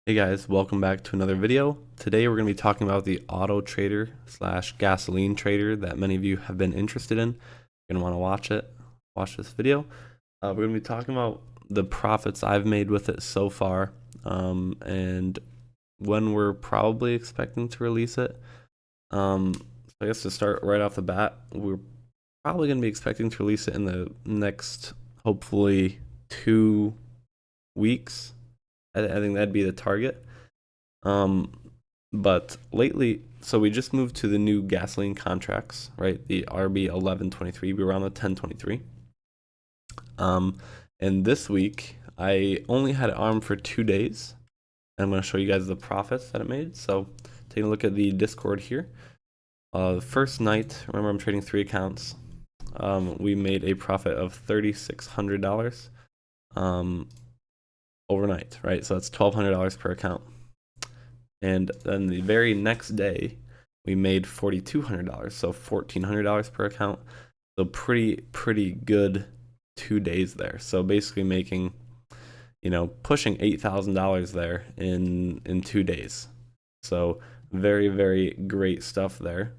Hey guys, welcome back to another video. Today we're going to be talking about the auto trader slash gasoline trader that many of you have been interested in. You're going to want to watch this video. We're going to be talking about the profits I've made with it so far, and when we're probably expecting to release it. So I guess to start right off the bat, we're probably going to be expecting to release it in the next, hopefully, 2 weeks. I think that'd be the target. But lately, so we just moved to the new gasoline contracts, right? The RB 1123. We were on the 1023. And this week I only had it armed for 2 days. And I'm going to show you guys the profits that it made. So taking a look at the Discord here. The first night, remember I'm trading 3 accounts. We made a profit of $3,600 overnight, right? So that's $1,200 per account. And then the very next day, we made $4,200, so $1,400 per account. So pretty good 2 days there. So basically making, pushing $8,000 there in 2 days. So very great stuff there.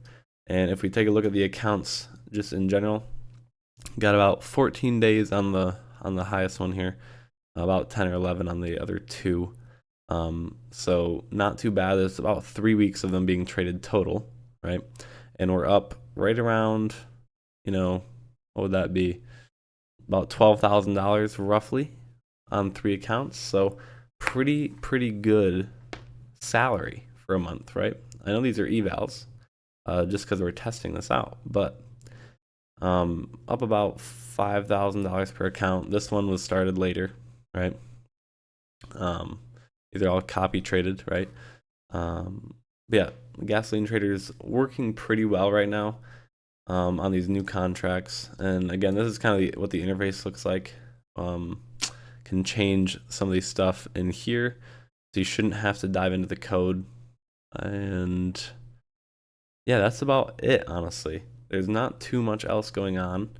And if we take a look at the accounts just in general, got about 14 days on the highest one here, about 10 or 11 on the other two. So not too bad. It's about 3 weeks of them being traded total, right? And we're up right around, what would that be? About $12,000 roughly on 3 accounts. So pretty good salary for a month, right? I know these are evals, just because we're testing this out, but up about $5,000 per account. This one was started later, right? These are all copy traded, right? Yeah, gasoline traders working pretty well right now on these new contracts. And again, this is kind of what the interface looks like. Can change some of these stuff in here, so you shouldn't have to dive into the code. And yeah, that's about it, honestly. There's not too much else going on.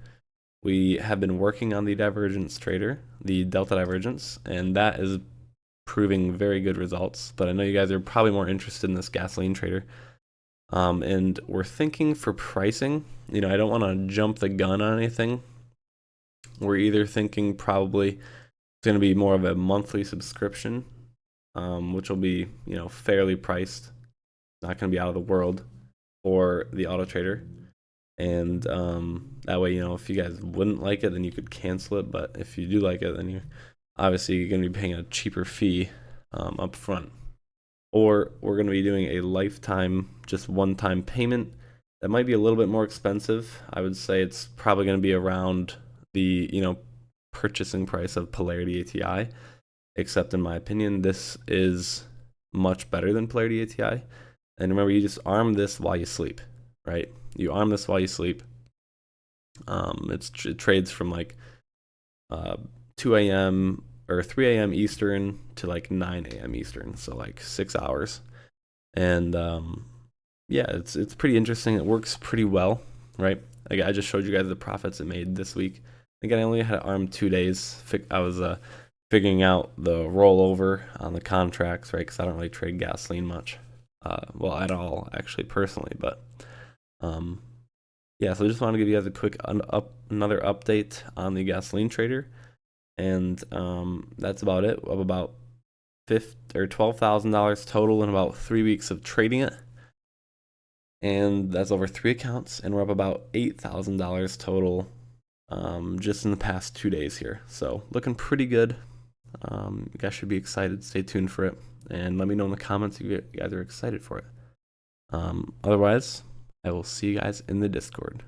We have been working on the divergence trader, the delta divergence, and that is proving very good results. But I know you guys are probably more interested in this gasoline trader. And we're thinking for pricing, I don't want to jump the gun on anything. We're either thinking probably it's going to be more of a monthly subscription, which will be, fairly priced, not going to be out of the world, or the auto trader. And that way, if you guys wouldn't like it, then you could cancel it. But if you do like it, then you're obviously going to be paying a cheaper fee up front. Or we're going to be doing a lifetime, just one-time payment. That might be a little bit more expensive. I would say it's probably going to be around the, purchasing price of Polarity ATI. Except in my opinion, this is much better than Polarity ATI. And remember, you just arm this while you sleep, right? You arm this while you sleep. It trades from like 2 a.m. or 3 a.m. Eastern to like 9 a.m. Eastern, so like 6 hours. And yeah, it's pretty interesting. It works pretty well, right? Like I just showed you guys the profits it made this week. Again, I only had it armed 2 days. I was figuring out the rollover on the contracts, right? Because I don't really trade gasoline much, well, at all, actually, personally. But yeah, so I just want to give you guys a quick another update on the gasoline trader. And that's about it. Of about $12,000 total in about 3 weeks of trading it, and that's over 3 accounts. And we're up about $8,000 total just in the past 2 days here. So looking pretty good. You guys should be excited. Stay tuned for it, and let me know in the comments if you guys are excited for it. Otherwise, I will see you guys in the Discord.